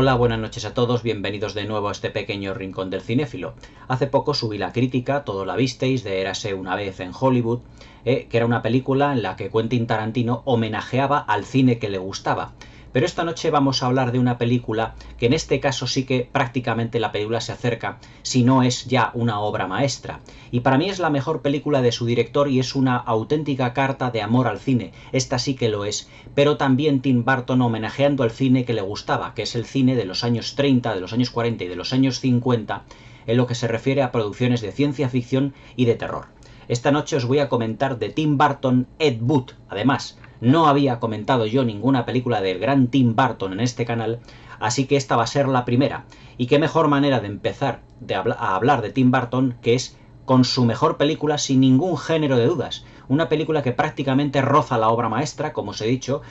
Hola, buenas noches a todos, bienvenidos de nuevo a este pequeño rincón del cinéfilo. Hace poco subí la crítica, todos la visteis, de Érase una vez en Hollywood, que era una película en la que Quentin Tarantino homenajeaba al cine que le gustaba. Pero esta noche vamos a hablar de una película que en este caso sí que prácticamente la película se acerca, si no es ya una obra maestra. Y para mí es la mejor película de su director y es una auténtica carta de amor al cine. Esta sí que lo es, pero también Tim Burton homenajeando al cine que le gustaba, que es el cine de los años 30, de los años 40 y de los años 50, en lo que se refiere a producciones de ciencia ficción y de terror. Esta noche os voy a comentar de Tim Burton Ed Wood. Además, no había comentado yo ninguna película del gran Tim Burton en este canal, así que esta va a ser la primera. Y qué mejor manera de empezar a hablar de Tim Burton que es con su mejor película sin ningún género de dudas. Una película que prácticamente roza la obra maestra, como os he dicho,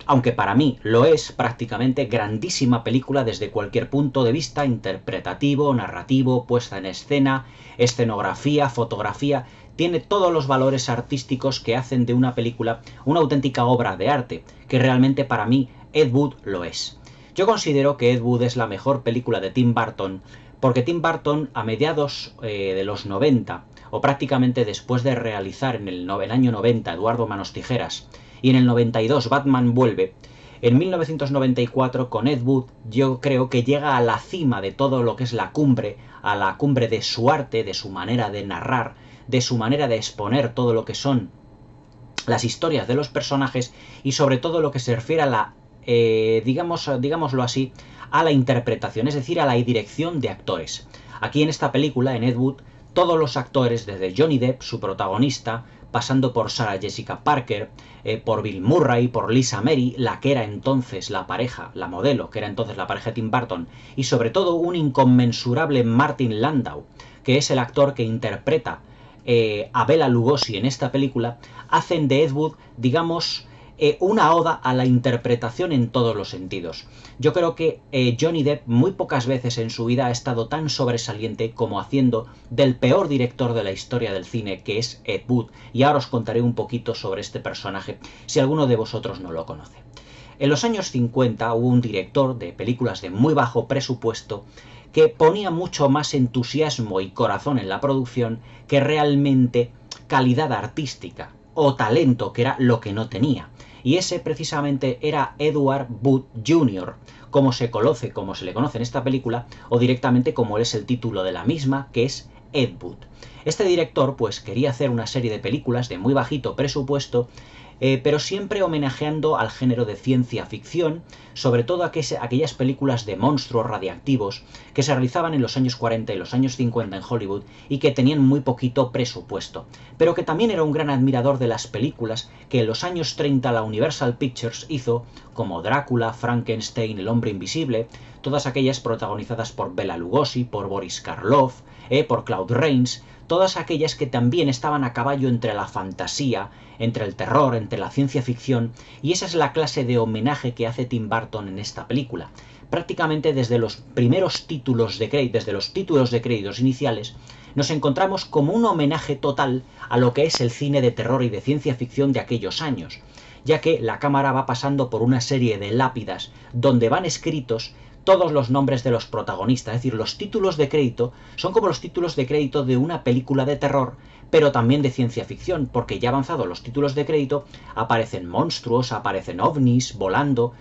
aunque para mí lo es prácticamente grandísima película desde cualquier punto de vista, interpretativo, narrativo, puesta en escena, escenografía, fotografía. Tiene todos los valores artísticos que hacen de una película una auténtica obra de arte, que realmente para mí Ed Wood lo es. Yo considero que Ed Wood es la mejor película de Tim Burton, porque Tim Burton a mediados de los 90, o prácticamente después de realizar en el año 90 Eduardo Manos Tijeras, y en el 92 Batman vuelve, en 1994 con Ed Wood yo creo que llega a la cima de todo lo que es la cumbre, a la cumbre de su arte, de su manera de narrar, de su manera de exponer todo lo que son las historias de los personajes y sobre todo lo que se refiere a la, digámoslo así, a la interpretación, es decir, a la dirección de actores. Aquí en esta película, en Ed Wood, todos los actores, desde Johnny Depp, su protagonista, pasando por Sarah Jessica Parker, por Bill Murray, por Lisa Mary, la que era entonces la pareja, la modelo, que era entonces la pareja de Tim Burton, y sobre todo un inconmensurable Martin Landau, que es el actor que interpreta a Bela Lugosi en esta película, hacen de Ed Wood, digamos, una oda a la interpretación en todos los sentidos. Yo creo que Johnny Depp muy pocas veces en su vida ha estado tan sobresaliente como haciendo del peor director de la historia del cine, que es Ed Wood, y ahora os contaré un poquito sobre este personaje, si alguno de vosotros no lo conoce. En los años 50 hubo un director de películas de muy bajo presupuesto que ponía mucho más entusiasmo y corazón en la producción que realmente calidad artística o talento, que era lo que no tenía. Y ese precisamente era Edward Wood Jr., como se le conoce en esta película, o directamente como es el título de la misma, que es Ed Wood. Este director pues quería hacer una serie de películas de muy bajito presupuesto, pero siempre homenajeando al género de ciencia ficción, sobre todo aquellas películas de monstruos radiactivos que se realizaban en los años 40 y los años 50 en Hollywood y que tenían muy poquito presupuesto, pero que también era un gran admirador de las películas que en los años 30 la Universal Pictures hizo, como Drácula, Frankenstein, El hombre invisible, todas aquellas protagonizadas por Bela Lugosi, por Boris Karloff, por Claude Rains, todas aquellas que también estaban a caballo entre la fantasía, entre el terror, entre la ciencia ficción, y esa es la clase de homenaje que hace Tim Burton en esta película. Prácticamente desde los primeros títulos de crédito, desde los títulos de créditos iniciales, nos encontramos como un homenaje total a lo que es el cine de terror y de ciencia ficción de aquellos años, ya que la cámara va pasando por una serie de lápidas donde van escritos todos los nombres de los protagonistas, es decir, los títulos de crédito son como los títulos de crédito de una película de terror, pero también de ciencia ficción, porque ya avanzados los títulos de crédito aparecen monstruos, aparecen ovnis volando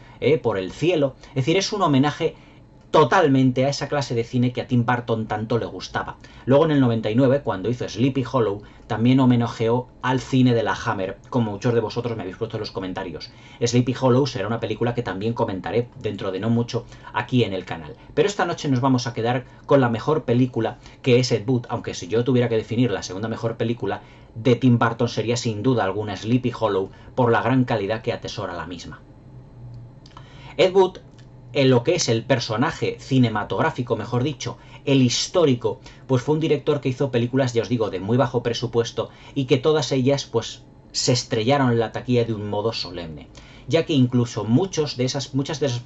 por el cielo, es decir, es un homenaje totalmente a esa clase de cine que a Tim Burton tanto le gustaba. Luego en el 99, cuando hizo Sleepy Hollow, también homenajeó al cine de la Hammer, como muchos de vosotros me habéis puesto en los comentarios. Sleepy Hollow será una película que también comentaré dentro de no mucho aquí en el canal. Pero esta noche nos vamos a quedar con la mejor película, que es Ed Wood, aunque si yo tuviera que definir la segunda mejor película de Tim Burton sería sin duda alguna Sleepy Hollow, por la gran calidad que atesora la misma. Ed Wood, en lo que es el personaje cinematográfico, mejor dicho, el histórico, pues fue un director que hizo películas, ya os digo, de muy bajo presupuesto y que todas ellas pues se estrellaron en la taquilla de un modo solemne, ya que incluso muchas de esas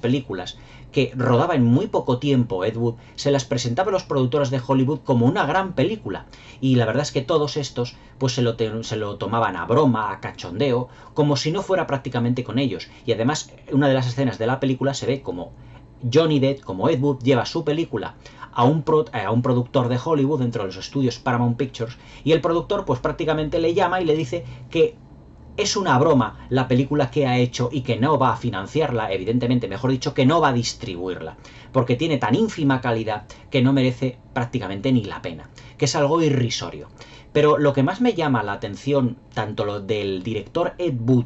películas que rodaba en muy poco tiempo Ed Wood, se las presentaba a los productores de Hollywood como una gran película, y la verdad es que todos estos pues se lo tomaban a broma, a cachondeo, como si no fuera prácticamente con ellos, y además una de las escenas de la película se ve como Johnny Depp, como Ed Wood, lleva su película a un productor de Hollywood dentro de los estudios Paramount Pictures, y el productor pues prácticamente le llama y le dice que es una broma la película que ha hecho y que no va a financiarla, evidentemente, mejor dicho, que no va a distribuirla, porque tiene tan ínfima calidad que no merece prácticamente ni la pena, que es algo irrisorio. Pero lo que más me llama la atención, tanto lo del director Ed Wood,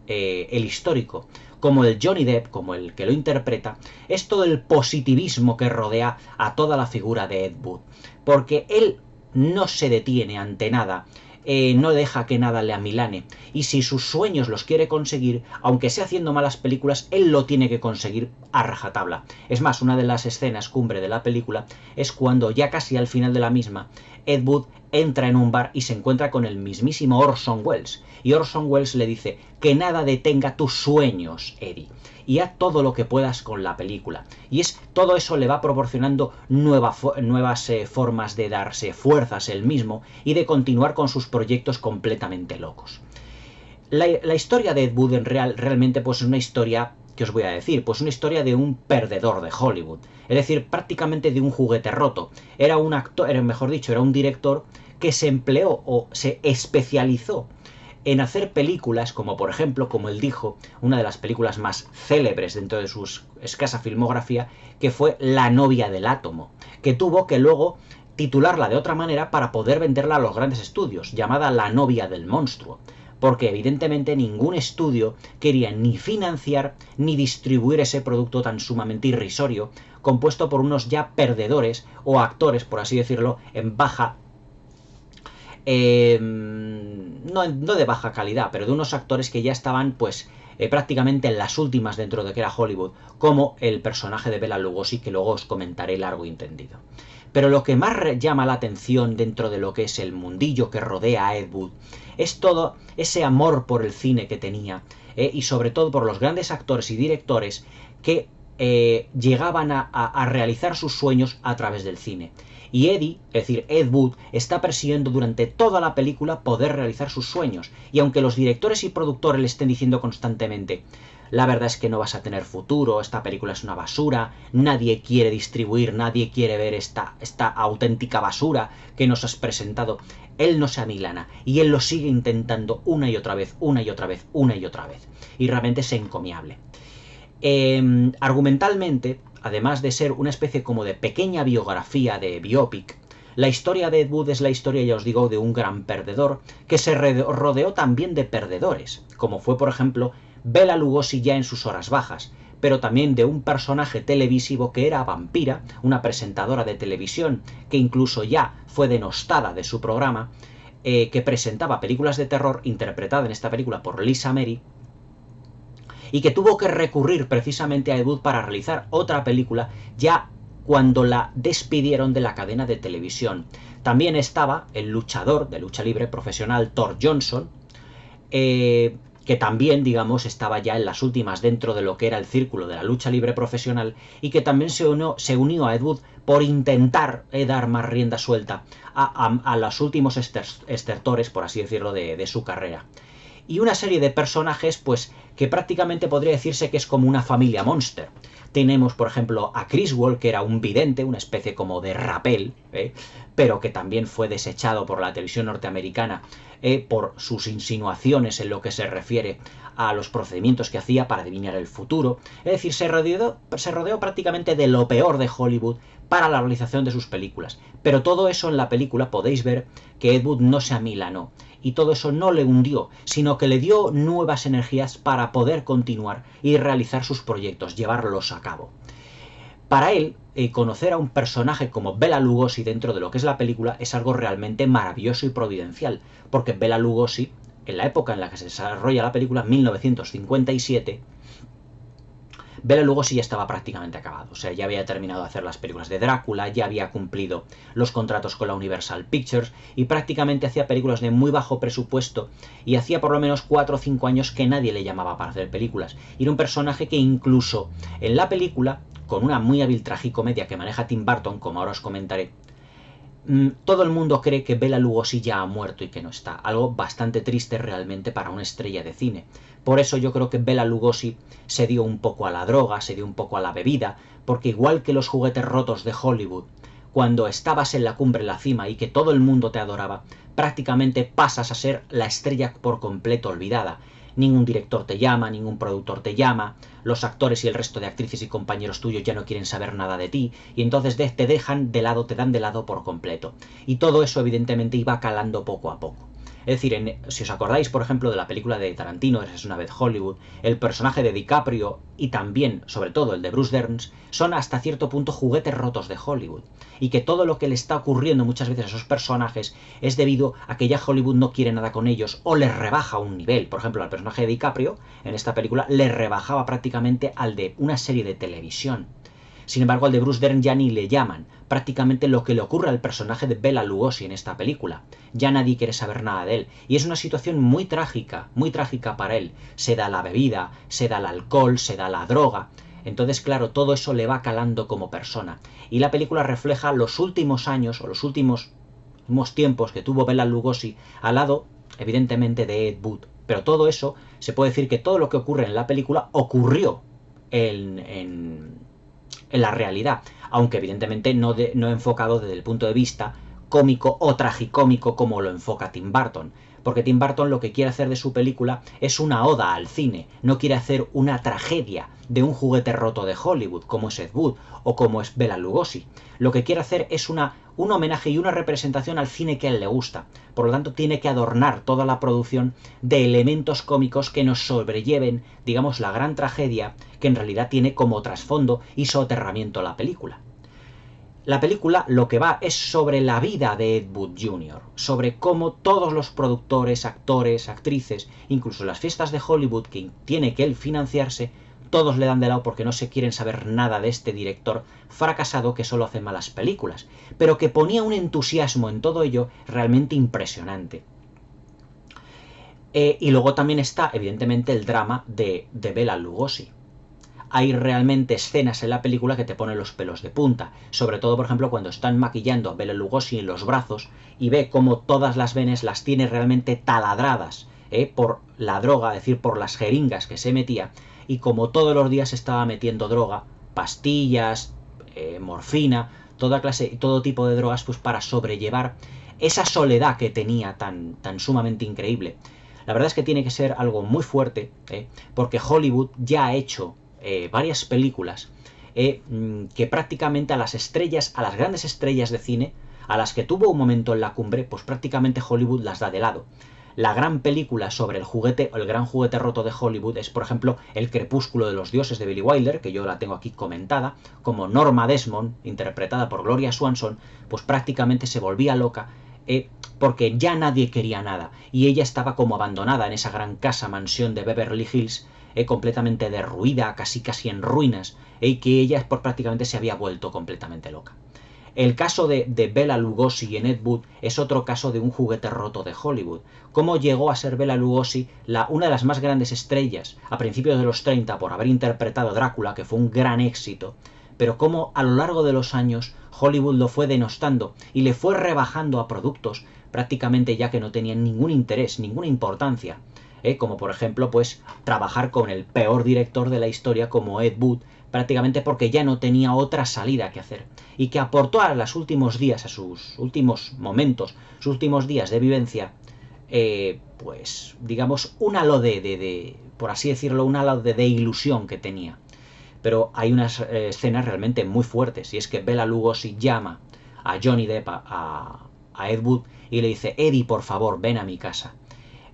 el histórico, como el Johnny Depp, como el que lo interpreta, es todo el positivismo que rodea a toda la figura de Ed Wood, porque él no se detiene ante nada, no deja que nada le amilane, y si sus sueños los quiere conseguir, aunque sea haciendo malas películas, él lo tiene que conseguir a rajatabla. Es más, una de las escenas cumbre de la película es cuando ya casi al final de la misma, Ed Wood entra en un bar y se encuentra con el mismísimo Orson Welles, y Orson Welles le dice que nada detenga tus sueños, Eddie, y haz todo lo que puedas con la película. Y todo eso le va proporcionando nuevas formas de darse fuerzas él mismo y de continuar con sus proyectos completamente locos. La historia de Ed Wood realmente pues es una historia, ¿qué os voy a decir? Pues una historia de un perdedor de Hollywood, es decir, prácticamente de un juguete roto. Era un actor, mejor dicho, era un director que se empleó o se especializó en hacer películas como, por ejemplo, como él dijo, una de las películas más célebres dentro de su escasa filmografía, que fue La novia del átomo, que tuvo que luego titularla de otra manera para poder venderla a los grandes estudios, llamada La novia del monstruo, porque evidentemente ningún estudio quería ni financiar ni distribuir ese producto tan sumamente irrisorio, compuesto por unos ya perdedores o actores, por así decirlo, en baja no de baja calidad, pero de unos actores que ya estaban pues prácticamente en las últimas dentro de que era Hollywood, como el personaje de Bela Lugosi, que luego os comentaré largo y entendido. Pero lo que más llama la atención dentro de lo que es el mundillo que rodea a Ed Wood es todo ese amor por el cine que tenía, y sobre todo por los grandes actores y directores que llegaban a realizar sus sueños a través del cine. Y Eddie, es decir, Ed Wood, está persiguiendo durante toda la película poder realizar sus sueños. Y aunque los directores y productores le estén diciendo constantemente, la verdad es que no vas a tener futuro, esta película es una basura, nadie quiere distribuir, nadie quiere ver esta auténtica basura que nos has presentado, él no se amilana y él lo sigue intentando una y otra vez, una y otra vez, una y otra vez. Y realmente es encomiable. Argumentalmente, además de ser una especie como de pequeña biografía de biopic, la historia de Ed Wood es la historia, ya os digo, de un gran perdedor que se rodeó también de perdedores, como fue, por ejemplo, Bela Lugosi ya en sus horas bajas, pero también de un personaje televisivo que era Vampira, una presentadora de televisión que incluso ya fue denostada de su programa, que presentaba películas de terror interpretada en esta película por Lisa Mary, y que tuvo que recurrir precisamente a Ed Wood para realizar otra película ya cuando la despidieron de la cadena de televisión. También estaba el luchador de lucha libre profesional Thor Johnson, que también, digamos, estaba ya en las últimas dentro de lo que era el círculo de la lucha libre profesional y que también se unió a Ed Wood por intentar dar más rienda suelta a los últimos estertores, por así decirlo, de su carrera. Y una serie de personajes pues que prácticamente podría decirse que es como una familia Monster. Tenemos, por ejemplo, a Criswell, que era un vidente, una especie como de rapel, pero que también fue desechado por la televisión norteamericana por sus insinuaciones en lo que se refiere a los procedimientos que hacía para adivinar el futuro. Es decir, se rodeó prácticamente de lo peor de Hollywood para la realización de sus películas. Pero todo eso en la película podéis ver que Ed Wood no se amilanó. Y todo eso no le hundió, sino que le dio nuevas energías para poder continuar y realizar sus proyectos, llevarlos a cabo. Para él, conocer a un personaje como Bela Lugosi dentro de lo que es la película es algo realmente maravilloso y providencial, porque Bela Lugosi, en la época en la que se desarrolla la película, 1957, Bela Lugosi ya estaba prácticamente acabado, o sea, ya había terminado de hacer las películas de Drácula, ya había cumplido los contratos con la Universal Pictures y prácticamente hacía películas de muy bajo presupuesto y hacía por lo menos 4 o 5 años que nadie le llamaba para hacer películas. Y era un personaje que incluso en la película, con una muy hábil tragicomedia que maneja Tim Burton, como ahora os comentaré, todo el mundo cree que Bela Lugosi ya ha muerto y que no está. Algo bastante triste realmente para una estrella de cine. Por eso yo creo que Bela Lugosi se dio un poco a la droga, se dio un poco a la bebida, porque igual que los juguetes rotos de Hollywood, cuando estabas en la cumbre, en la cima y que todo el mundo te adoraba, prácticamente pasas a ser la estrella por completo olvidada. Ningún director te llama, ningún productor te llama, los actores y el resto de actrices y compañeros tuyos ya no quieren saber nada de ti, y entonces te dejan de lado, te dan de lado por completo. Y todo eso evidentemente iba calando poco a poco. Es decir, si os acordáis, por ejemplo, de la película de Tarantino, Érase una vez Hollywood, el personaje de DiCaprio y también, sobre todo, el de Bruce Dern, son hasta cierto punto juguetes rotos de Hollywood. Y que todo lo que le está ocurriendo muchas veces a esos personajes es debido a que ya Hollywood no quiere nada con ellos o les rebaja un nivel. Por ejemplo, al personaje de DiCaprio, en esta película, le rebajaba prácticamente al de una serie de televisión. Sin embargo, al de Bruce Dern ya ni le llaman. Prácticamente lo que le ocurre al personaje de Bela Lugosi en esta película. Ya nadie quiere saber nada de él. Y es una situación muy trágica para él. Se da la bebida, se da el alcohol, se da la droga. Entonces, claro, todo eso le va calando como persona. Y la película refleja los últimos años o los últimos tiempos que tuvo Bela Lugosi al lado, evidentemente, de Ed Wood. Pero todo eso, se puede decir que todo lo que ocurre en la película ocurrió en la realidad, aunque evidentemente no enfocado desde el punto de vista cómico o tragicómico como lo enfoca Tim Burton, porque Tim Burton lo que quiere hacer de su película es una oda al cine, no quiere hacer una tragedia de un juguete roto de Hollywood como es Ed Wood o como es Bela Lugosi. Lo que quiere hacer es un homenaje y una representación al cine que a él le gusta. Por lo tanto, tiene que adornar toda la producción de elementos cómicos que nos sobrelleven, digamos, la gran tragedia que en realidad tiene como trasfondo y soterramiento la película. La película lo que va es sobre la vida de Ed Wood Jr., sobre cómo todos los productores, actores, actrices, incluso las fiestas de Hollywood que tiene que él financiarse, todos le dan de lado porque no se quieren saber nada de este director fracasado que solo hace malas películas, pero que ponía un entusiasmo en todo ello realmente impresionante. Y luego también está, evidentemente, el drama de Bela Lugosi. Hay realmente escenas en la película que te ponen los pelos de punta, sobre todo, por ejemplo, cuando están maquillando a Bela Lugosi en los brazos y ve cómo todas las venas las tiene realmente taladradas por la droga, es decir, por las jeringas que se metía, y como todos los días estaba metiendo droga, pastillas, morfina, toda clase, todo tipo de drogas, pues para sobrellevar esa soledad que tenía tan sumamente increíble. La verdad es que tiene que ser algo muy fuerte, porque Hollywood ya ha hecho varias películas que prácticamente a las estrellas, a las grandes estrellas de cine, a las que tuvo un momento en la cumbre, pues prácticamente Hollywood las da de lado. La gran película sobre el gran juguete roto de Hollywood es, por ejemplo, El crepúsculo de los dioses de Billy Wilder, que yo la tengo aquí comentada, como Norma Desmond, interpretada por Gloria Swanson, pues prácticamente se volvía loca porque ya nadie quería nada y ella estaba como abandonada en esa gran casa mansión de Beverly Hills, completamente derruida, casi en ruinas, y que ella prácticamente se había vuelto completamente loca. El caso de Bela Lugosi en Ed Wood es otro caso de un juguete roto de Hollywood. Cómo llegó a ser Bela Lugosi una de las más grandes estrellas a principios de los 30 por haber interpretado Drácula, que fue un gran éxito, pero cómo a lo largo de los años Hollywood lo fue denostando y le fue rebajando a productos prácticamente ya que no tenían ningún interés, ninguna importancia. Como por ejemplo pues trabajar con el peor director de la historia como Ed Wood, prácticamente porque ya no tenía otra salida que hacer, y que aportó a los últimos días, a sus últimos momentos, sus últimos días de vivencia, pues digamos un halo por así decirlo, un halo de ilusión que tenía. Pero hay unas escenas realmente muy fuertes, y es que Bela Lugosi llama a Johnny Depp, a Ed Wood, y le dice: Eddie, por favor, ven a mi casa.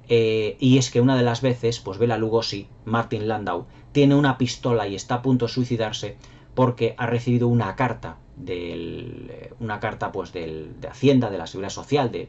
Y es que una de las veces, pues Bela Lugosi, Martin Landau, tiene una pistola y está a punto de suicidarse porque ha recibido una carta pues de Hacienda, de la Seguridad Social, de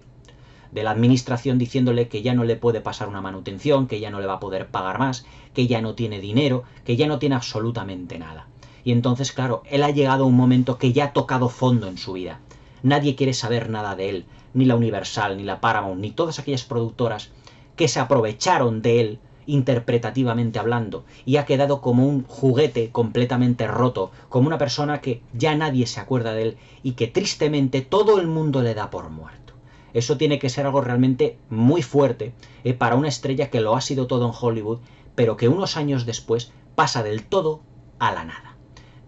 la administración, diciéndole que ya no le puede pasar una manutención, que ya no le va a poder pagar más, que ya no tiene dinero, que ya no tiene absolutamente nada. Y entonces, claro, él ha llegado a un momento que ya ha tocado fondo en su vida. Nadie quiere saber nada de él, ni la Universal, ni la Paramount, ni todas aquellas productoras que se aprovecharon de él interpretativamente hablando, y ha quedado como un juguete completamente roto, como una persona que ya nadie se acuerda de él y que tristemente todo el mundo le da por muerto. Eso tiene que ser algo realmente muy fuerte para una estrella que lo ha sido todo en Hollywood, pero que unos años después pasa del todo a la nada.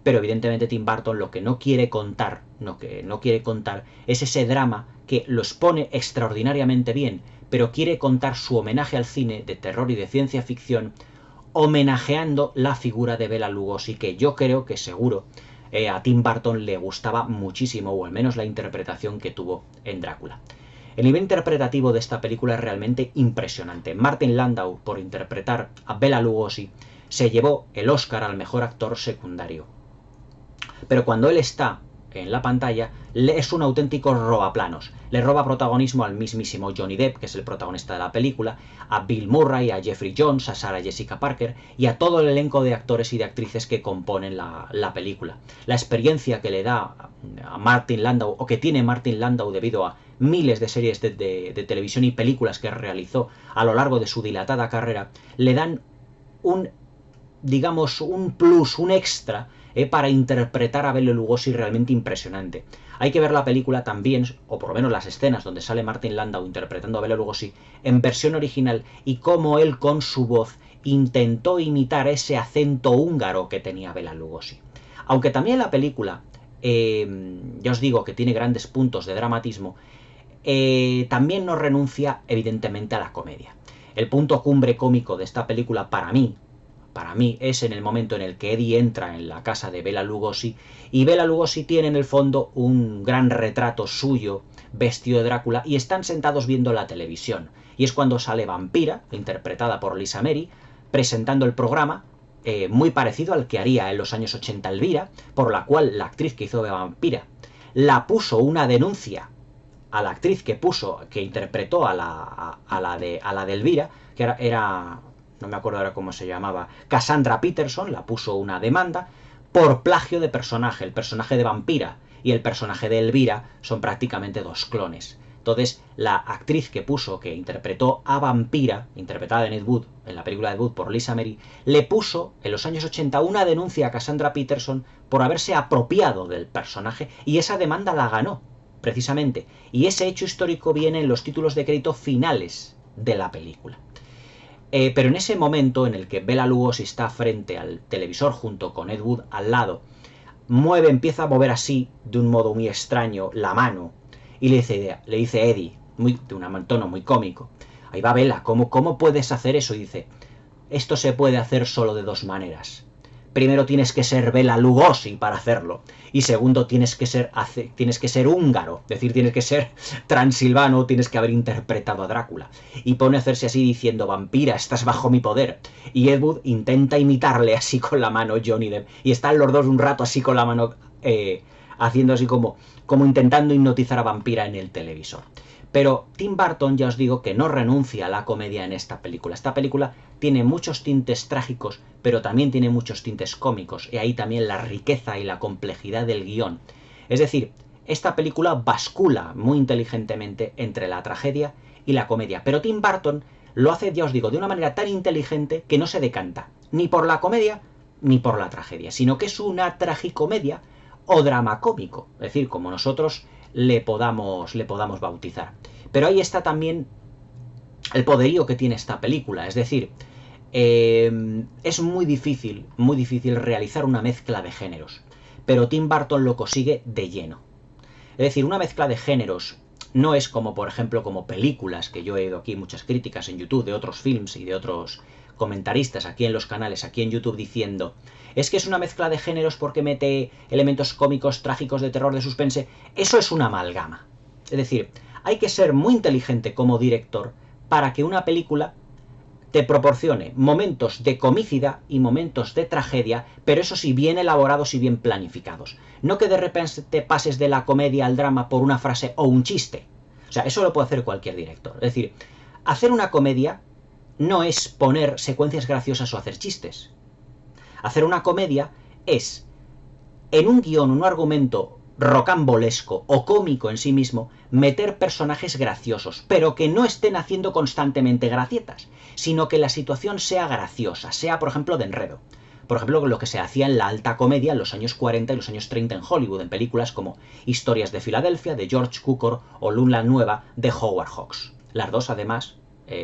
Pero evidentemente Tim Burton lo que no quiere contar, es ese drama que lo expone extraordinariamente bien, pero quiere contar su homenaje al cine de terror y de ciencia ficción, homenajeando la figura de Bela Lugosi, que yo creo que seguro a Tim Burton le gustaba muchísimo, o al menos la interpretación que tuvo en Drácula. El nivel interpretativo de esta película es realmente impresionante. Martin Landau, por interpretar a Bela Lugosi, se llevó el Oscar al mejor actor secundario. Pero cuando él está en la pantalla, es un auténtico robaplanos. Le roba protagonismo al mismísimo Johnny Depp, que es el protagonista de la película, a Bill Murray, a Jeffrey Jones, a Sarah Jessica Parker y a todo el elenco de actores y de actrices que componen la película. La experiencia que le da a Martin Landau, o que tiene Martin Landau debido a miles de series de televisión y películas que realizó a lo largo de su dilatada carrera, le dan un plus, un extra para interpretar a Bela Lugosi realmente impresionante. Hay que ver la película también, o por lo menos las escenas donde sale Martin Landau interpretando a Bela Lugosi en versión original, y cómo él con su voz intentó imitar ese acento húngaro que tenía Bela Lugosi. Aunque también la película, ya os digo que tiene grandes puntos de dramatismo, también no renuncia evidentemente a la comedia. El punto cumbre cómico de esta película para mí es en el momento en el que Eddie entra en la casa de Bela Lugosi, y Bela Lugosi tiene en el fondo un gran retrato suyo vestido de Drácula, y están sentados viendo la televisión, y es cuando sale Vampira, interpretada por Lisa Mary, presentando el programa, muy parecido al que haría en los años 80 Elvira, por la cual la actriz que hizo de Vampira la puso una denuncia a la actriz que interpretó a la de Elvira, que era no me acuerdo ahora cómo se llamaba, Cassandra Peterson, la puso una demanda por plagio de personaje. El personaje de Vampira y el personaje de Elvira son prácticamente dos clones. Entonces, la actriz que interpretó a Vampira, interpretada en Ed Wood, en la película de Ed Wood por Lisa Mary, le puso en los años 80 una denuncia a Cassandra Peterson por haberse apropiado del personaje, y esa demanda la ganó, precisamente. Y ese hecho histórico viene en los títulos de crédito finales de la película. Pero en ese momento en el que Bela Lugosi está frente al televisor junto con Ed Wood al lado, empieza a mover así, de un modo muy extraño, la mano, y le dice Eddie, de un tono muy cómico, ahí va Bela, ¿cómo puedes hacer eso? Y dice, esto se puede hacer solo de dos maneras. Primero tienes que ser Bela Lugosi para hacerlo, y segundo tienes que ser húngaro, es decir, tienes que ser transilvano, tienes que haber interpretado a Drácula. Y pone a hacerse así diciendo, Vampira, estás bajo mi poder. Y Ed Wood intenta imitarle así con la mano, Johnny Depp, y están los dos un rato así con la mano, haciendo así como intentando hipnotizar a Vampira en el televisor. Pero Tim Burton, ya os digo, que no renuncia a la comedia en esta película. Esta película tiene muchos tintes trágicos, pero también tiene muchos tintes cómicos, y ahí también la riqueza y la complejidad del guión. Es decir, esta película bascula muy inteligentemente entre la tragedia y la comedia, pero Tim Burton lo hace, ya os digo, de una manera tan inteligente que no se decanta ni por la comedia ni por la tragedia, sino que es una tragicomedia o drama cómico, es decir, como nosotros le podamos bautizar. Pero ahí está también el poderío que tiene esta película, es decir, es muy difícil realizar una mezcla de géneros, pero Tim Burton lo consigue de lleno. Es decir, una mezcla de géneros no es como, por ejemplo, como películas, que yo he oído aquí muchas críticas en YouTube de otros films y de otros comentaristas aquí en los canales, aquí en YouTube, diciendo, es que es una mezcla de géneros porque mete elementos cómicos, trágicos, de terror, de suspense. Eso es una amalgama. Es decir, hay que ser muy inteligente como director para que una película te proporcione momentos de comicidad y momentos de tragedia, pero eso sí, bien elaborados y bien planificados. No que de repente te pases de la comedia al drama por una frase o un chiste. O sea, eso lo puede hacer cualquier director. Es decir, hacer una comedia no es poner secuencias graciosas o hacer chistes. Hacer una comedia es, en un guión, un argumento rocambolesco o cómico en sí mismo meter personajes graciosos, pero que no estén haciendo constantemente gracietas, sino que la situación sea graciosa, sea por ejemplo de enredo. Por ejemplo, lo que se hacía en la alta comedia en los años 40 y los años 30 en Hollywood, en películas como Historias de Filadelfia, de George Cukor, o Luna Nueva, de Howard Hawks. Las dos, además,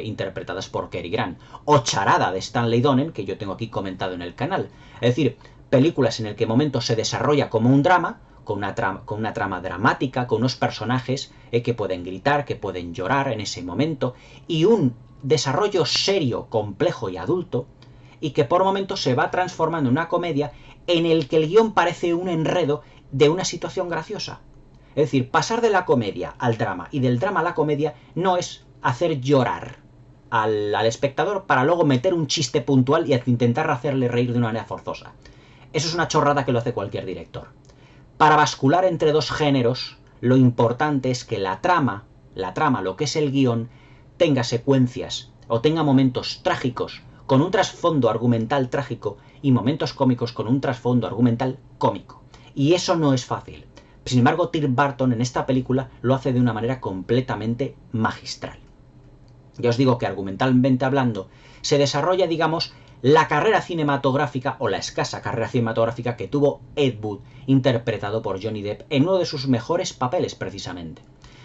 interpretadas por Cary Grant. O Charada, de Stanley Donen, que yo tengo aquí comentado en el canal. Es decir, películas en el que momento se desarrolla como un drama, con una trama dramática, con unos personajes que pueden gritar, que pueden llorar en ese momento, y un desarrollo serio, complejo y adulto, y que por momentos se va transformando en una comedia en el que el guión parece un enredo de una situación graciosa. Es decir, pasar de la comedia al drama y del drama a la comedia no es hacer llorar al espectador para luego meter un chiste puntual y intentar hacerle reír de una manera forzosa. Eso es una chorrada que lo hace cualquier director. Para bascular entre dos géneros, lo importante es que la trama, lo que es el guión, tenga secuencias o tenga momentos trágicos con un trasfondo argumental trágico y momentos cómicos con un trasfondo argumental cómico. Y eso no es fácil. Sin embargo, Tim Burton en esta película lo hace de una manera completamente magistral. Ya os digo que argumentalmente hablando, se desarrolla, digamos, la carrera cinematográfica o la escasa carrera cinematográfica que tuvo Ed Wood, interpretado por Johnny Depp en uno de sus mejores papeles precisamente.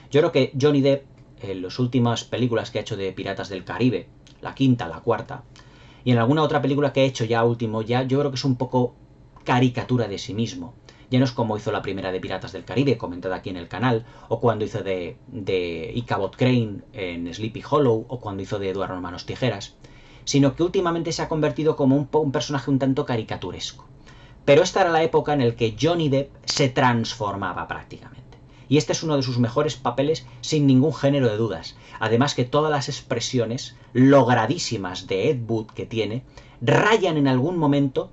Yo creo que Johnny Depp, en las últimas películas que ha hecho de Piratas del Caribe, la quinta, la cuarta, y en alguna otra película que ha hecho ya último, yo creo que es un poco caricatura de sí mismo. Ya no es como hizo la primera de Piratas del Caribe, comentada aquí en el canal, o cuando hizo de Ichabod Crane en Sleepy Hollow, o cuando hizo de Eduardo Manos Tijeras, sino que últimamente se ha convertido como un personaje un tanto caricaturesco. Pero esta era la época en la que Johnny Depp se transformaba prácticamente. Y este es uno de sus mejores papeles sin ningún género de dudas. Además que todas las expresiones logradísimas de Ed Wood que tiene rayan en algún momento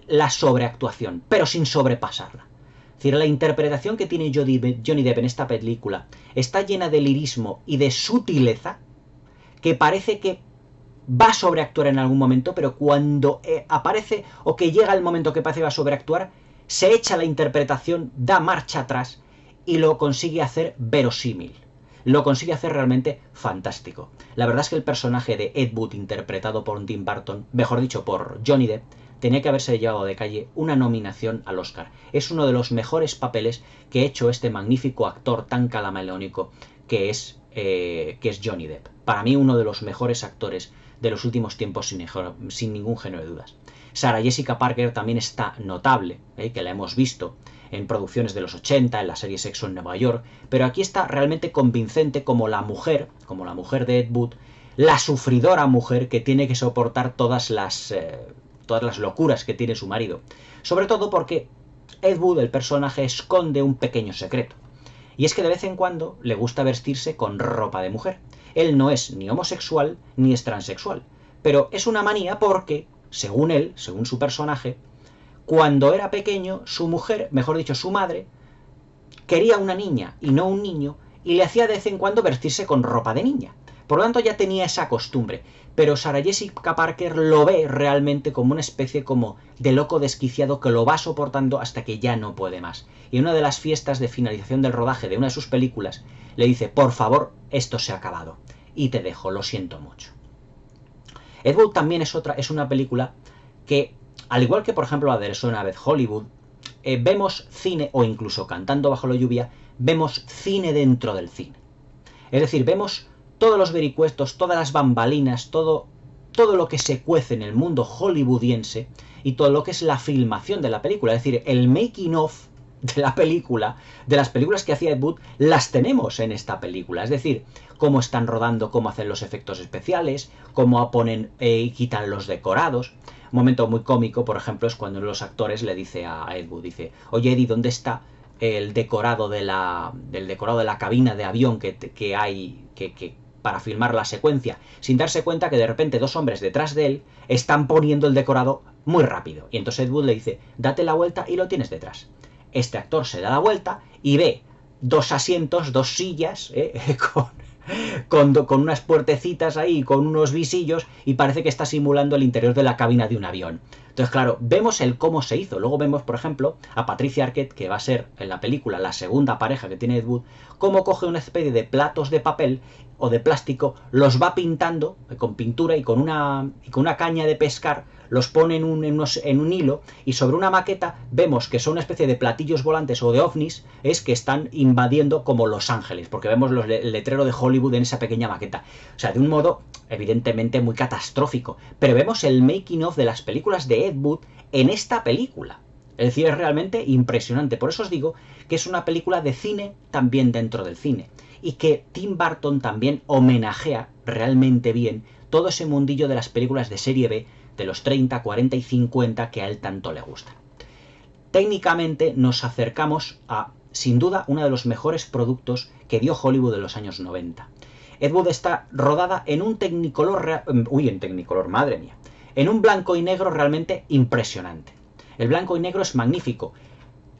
la sobreactuación, pero sin sobrepasarla. Es decir, la interpretación que tiene Johnny Depp en esta película está llena de lirismo y de sutileza que parece que va a sobreactuar en algún momento, pero cuando aparece o que llega el momento que parece que va a sobreactuar, se echa la interpretación, da marcha atrás y lo consigue hacer verosímil. Lo consigue hacer realmente fantástico. La verdad es que el personaje de Ed Wood, interpretado por Tim Burton, mejor dicho, por Johnny Depp, tenía que haberse llevado de calle una nominación al Oscar. Es uno de los mejores papeles que ha hecho este magnífico actor tan camaleónico que es Johnny Depp. Para mí, uno de los mejores actores de los últimos tiempos sin ningún género de dudas. Sarah Jessica Parker también está notable, que la hemos visto en producciones de los 80, en la serie Sexo en Nueva York, pero aquí está realmente convincente como la mujer de Ed Wood, la sufridora mujer que tiene que soportar todas las locuras que tiene su marido. Sobre todo porque Ed Wood, el personaje, esconde un pequeño secreto. Y es que de vez en cuando le gusta vestirse con ropa de mujer. Él no es ni homosexual ni es transexual, pero es una manía porque, según él, según su personaje, cuando era pequeño, su mujer, mejor dicho, su madre, quería una niña y no un niño, y le hacía de vez en cuando vestirse con ropa de niña. Por lo tanto, ya tenía esa costumbre. Pero Sarah Jessica Parker lo ve realmente como una especie como de loco desquiciado que lo va soportando hasta que ya no puede más. Y en una de las fiestas de finalización del rodaje de una de sus películas, le dice, por favor, esto se ha acabado. Y te dejo, lo siento mucho. Ed Wood también es una película que, al igual que por ejemplo la de Una vez Hollywood, vemos cine, o incluso Cantando bajo la lluvia, vemos cine dentro del cine. Es decir, vemos todos los vericuestos, todas las bambalinas, todo lo que se cuece en el mundo hollywoodiense y todo lo que es la filmación de la película. Es decir, el making of de la película, de las películas que hacía Ed Wood, las tenemos en esta película. Es decir, cómo están rodando, cómo hacen los efectos especiales, cómo ponen y quitan los decorados. Un momento muy cómico, por ejemplo, es cuando uno de los actores le dice a Ed Wood, dice, oye Eddie, ¿dónde está el decorado de la cabina de avión que hay para filmar la secuencia? Sin darse cuenta que de repente dos hombres detrás de él están poniendo el decorado muy rápido. Y entonces Ed Wood le dice, date la vuelta y lo tienes detrás. Este actor se da la vuelta y ve dos asientos, dos sillas, con unas puertecitas ahí, con unos visillos, y parece que está simulando el interior de la cabina de un avión. Entonces, claro, vemos el cómo se hizo. Luego vemos, por ejemplo, a Patricia Arquette, que va a ser en la película la segunda pareja que tiene Ed Wood, cómo coge una especie de platos de papel o de plástico, los va pintando con pintura y con una caña de pescar, los pone en un hilo, y sobre una maqueta vemos que son una especie de platillos volantes o de ovnis, es que están invadiendo como Los Ángeles, porque vemos el letrero de Hollywood en esa pequeña maqueta. O sea, de un modo evidentemente muy catastrófico, pero vemos el making of de las películas de Ed Wood en esta película. Es decir, es realmente impresionante. Por eso os digo que es una película de cine también dentro del cine, y que Tim Burton también homenajea realmente bien todo ese mundillo de las películas de serie B de los 30, 40 y 50 que a él tanto le gustan. Técnicamente nos acercamos a, sin duda, uno de los mejores productos que dio Hollywood en los años 90. Ed Wood está rodada en un Technicolor, en Technicolor, madre mía, en un blanco y negro realmente impresionante. El blanco y negro es magnífico.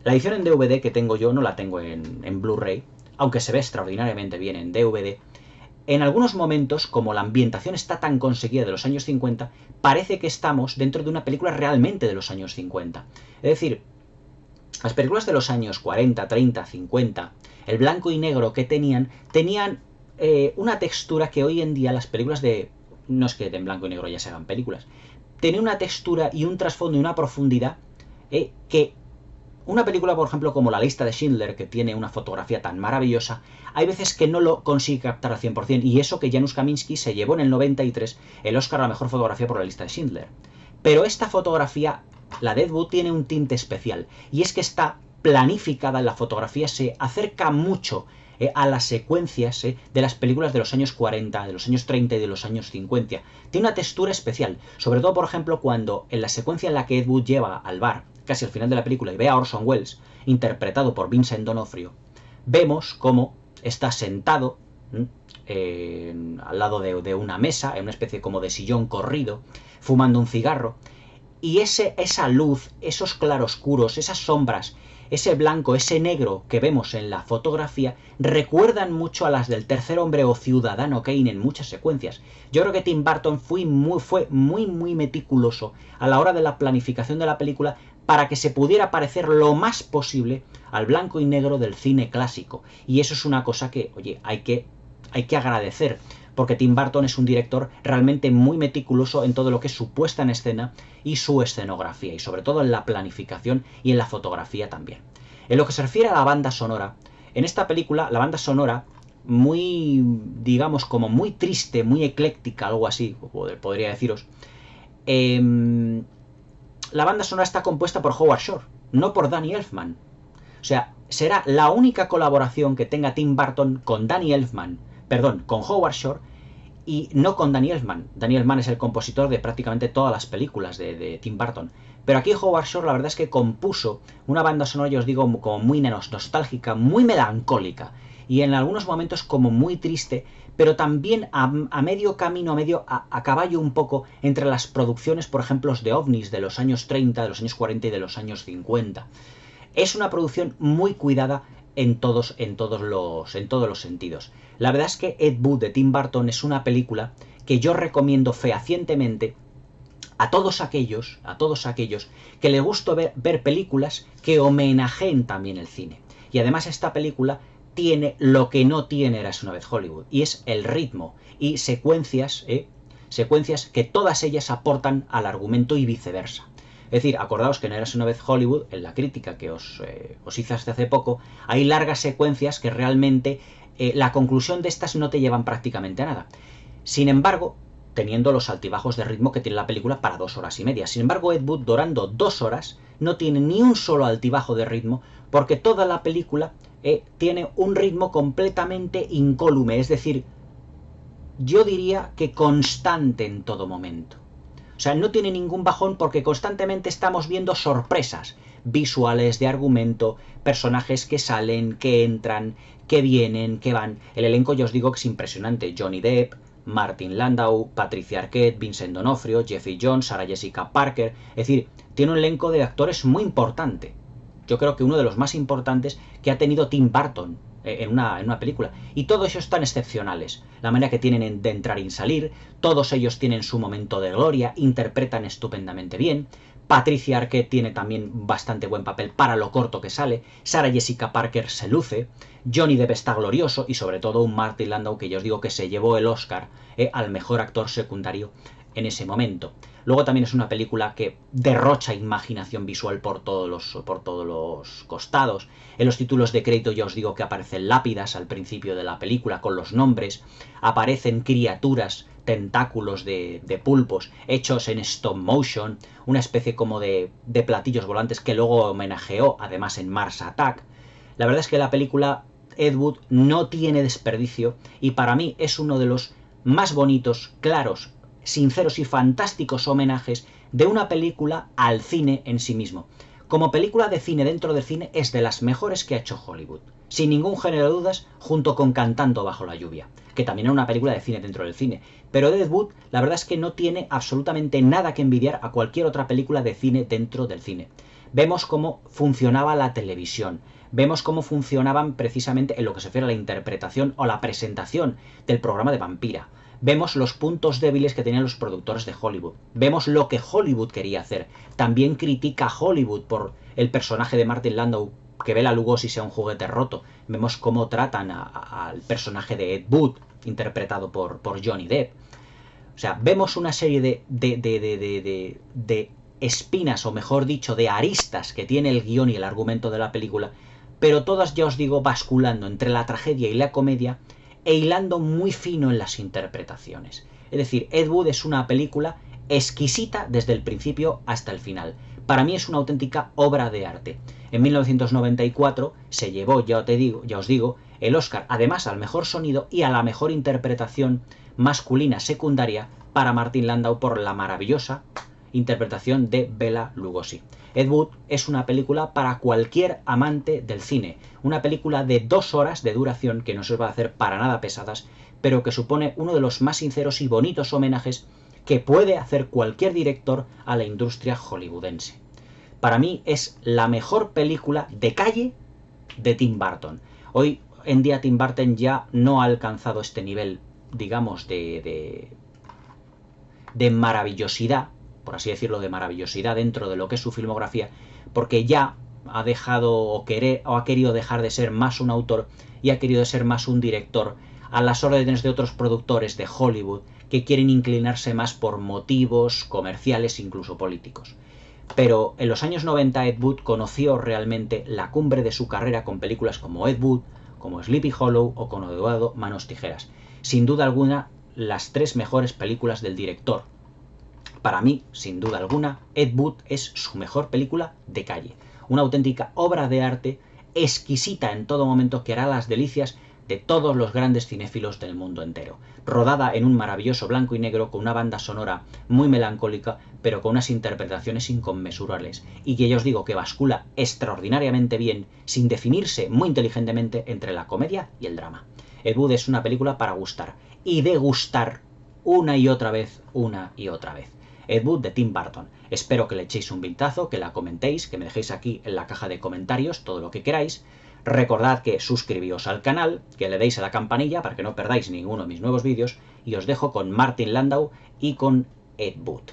La edición en DVD que tengo yo, no la tengo en Blu-ray, aunque se ve extraordinariamente bien en DVD. En algunos momentos, como la ambientación está tan conseguida de los años 50, parece que estamos dentro de una película realmente de los años 50. Es decir, las películas de los años 40, 30, 50, el blanco y negro que tenían una textura que hoy en día las películas de... No es que en blanco y negro ya se hagan películas. Tiene una textura y un trasfondo y una profundidad que una película, por ejemplo, como La lista de Schindler, que tiene una fotografía tan maravillosa, hay veces que no lo consigue captar al 100%, y eso que Janusz Kaminski se llevó en el 93 el Oscar a la mejor fotografía por La lista de Schindler. Pero esta fotografía, la de Ed Wood, tiene un tinte especial, y es que está planificada en la fotografía, se acerca mucho a las secuencias de las películas de los años 40, de los años 30 y de los años 50. Tiene una textura especial, sobre todo, por ejemplo, cuando en la secuencia en la que Ed Wood lleva al bar, casi al final de la película, y ve a Orson Welles, interpretado por Vincent D'Onofrio, vemos cómo está sentado al lado de una mesa, en una especie como de sillón corrido, fumando un cigarro, y esa luz, esos claroscuros, esas sombras, ese blanco, ese negro que vemos en la fotografía, recuerdan mucho a las del Tercer Hombre o Ciudadano Kane en muchas secuencias. Yo creo que Tim Burton fue muy meticuloso a la hora de la planificación de la película para que se pudiera parecer lo más posible al blanco y negro del cine clásico. Y eso es una cosa que, oye, hay que agradecer, porque Tim Burton es un director realmente muy meticuloso en todo lo que es su puesta en escena y su escenografía, y sobre todo en la planificación y en la fotografía también. En lo que se refiere a la banda sonora, en esta película la banda sonora, muy, digamos, como muy triste, muy ecléctica, algo así, podría deciros, la banda sonora está compuesta por Howard Shore, no por Danny Elfman. O sea, será la única colaboración que tenga Tim Burton con con Howard Shore, y no con Danny Elfman. Danny Elfman es el compositor de prácticamente todas las películas de Tim Burton. Pero aquí Howard Shore, la verdad es que compuso una banda sonora, yo os digo, como muy nostálgica, muy melancólica, y en algunos momentos como muy triste, pero también a medio camino, a caballo un poco entre las producciones, por ejemplo, de ovnis de los años 30, de los años 40 y de los años 50. Es una producción muy cuidada en todos los sentidos. La verdad es que Ed Wood de Tim Burton es una película que yo recomiendo fehacientemente a todos aquellos que les gusta ver películas que homenajeen también el cine. Y además esta película tiene lo que no tiene Érase una vez Hollywood, y es el ritmo y secuencias que todas ellas aportan al argumento y viceversa. Es decir, acordaos que en Érase una vez Hollywood, en la crítica que os hice hasta hace poco, hay largas secuencias que realmente la conclusión de estas no te llevan prácticamente a nada. Sin embargo, teniendo los altibajos de ritmo que tiene la película para 2 horas y media. Sin embargo, Ed Wood, durando 2 horas, no tiene ni un solo altibajo de ritmo, porque toda la película tiene un ritmo completamente incólume, es decir, yo diría que constante en todo momento. O sea, no tiene ningún bajón porque constantemente estamos viendo sorpresas visuales, de argumento, personajes que salen, que entran, que vienen, que van. El elenco, yo os digo que es impresionante. Johnny Depp, Martin Landau, Patricia Arquette, Vincent D'Onofrio, Jeffrey Jones, Sarah Jessica Parker. Es decir, tiene un elenco de actores muy importante. Yo creo que uno de los más importantes que ha tenido Tim Burton en una película. Y todos ellos están excepcionales. La manera que tienen de entrar y salir, todos ellos tienen su momento de gloria, interpretan estupendamente bien. Patricia Arquette tiene también bastante buen papel para lo corto que sale. Sarah Jessica Parker se luce. Johnny Depp está glorioso y sobre todo un Martin Landau que yo os digo que se llevó el Oscar al mejor actor secundario en ese momento. Luego también es una película que derrocha imaginación visual por todos los costados. En los títulos de crédito ya os digo que aparecen lápidas al principio de la película con los nombres. Aparecen criaturas, tentáculos de pulpos hechos en stop motion. Una especie como de platillos volantes que luego homenajeó además en Mars Attack. La verdad es que la película Ed Wood no tiene desperdicio y para mí es uno de los más bonitos, claros, sinceros y fantásticos homenajes de una película al cine en sí mismo. Como película de cine dentro del cine es de las mejores que ha hecho Hollywood, sin ningún género de dudas, junto con Cantando bajo la lluvia, que también era una película de cine dentro del cine. Pero Ed Wood, la verdad es que no tiene absolutamente nada que envidiar a cualquier otra película de cine dentro del cine. Vemos cómo funcionaba la televisión, vemos cómo funcionaban precisamente en lo que se refiere a la interpretación o la presentación del programa de Vampira. Vemos los puntos débiles que tenían los productores de Hollywood. Vemos lo que Hollywood quería hacer. También critica a Hollywood por el personaje de Martin Landau, que Bela Lugosi sea un juguete roto. Vemos cómo tratan al personaje de Ed Wood, interpretado por Johnny Depp. O sea, vemos una serie de espinas, o mejor dicho, de aristas que tiene el guión y el argumento de la película, pero todas, ya os digo, basculando entre la tragedia y la comedia, e hilando muy fino en las interpretaciones. Es decir, Ed Wood es una película exquisita desde el principio hasta el final. Para mí es una auténtica obra de arte. En 1994 se llevó, ya os digo, el Oscar, además al mejor sonido y a la mejor interpretación masculina secundaria para Martin Landau por la maravillosa interpretación de Bela Lugosi. Ed Wood es una película para cualquier amante del cine, una película de 2 horas de duración que no se os va a hacer para nada pesadas, pero que supone uno de los más sinceros y bonitos homenajes que puede hacer cualquier director a la industria hollywoodense. Para mí es la mejor película de calle de Tim Burton. Hoy en día Tim Burton ya no ha alcanzado este nivel, digamos, de maravillosidad, por así decirlo, de maravillosidad dentro de lo que es su filmografía, porque ya ha dejado o ha querido dejar de ser más un autor y ha querido ser más un director a las órdenes de otros productores de Hollywood que quieren inclinarse más por motivos comerciales, incluso políticos. Pero en los años 90 Ed Wood conoció realmente la cumbre de su carrera con películas como Ed Wood, como Sleepy Hollow o con Eduardo Manos Tijeras. Sin duda alguna, las 3 mejores películas del director. Para mí, sin duda alguna, Ed Wood es su mejor película de calle. Una auténtica obra de arte, exquisita en todo momento, que hará las delicias de todos los grandes cinéfilos del mundo entero. Rodada en un maravilloso blanco y negro, con una banda sonora muy melancólica, pero con unas interpretaciones inconmensurables, y que ya os digo que bascula extraordinariamente bien, sin definirse muy inteligentemente entre la comedia y el drama. Ed Wood es una película para gustar, y degustar una y otra vez, Ed Wood de Tim Burton. Espero que le echéis un vistazo, que la comentéis, que me dejéis aquí en la caja de comentarios todo lo que queráis. Recordad que suscribíos al canal, que le deis a la campanilla para que no perdáis ninguno de mis nuevos vídeos, y os dejo con Martin Landau y con Ed Wood.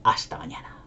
Hasta mañana.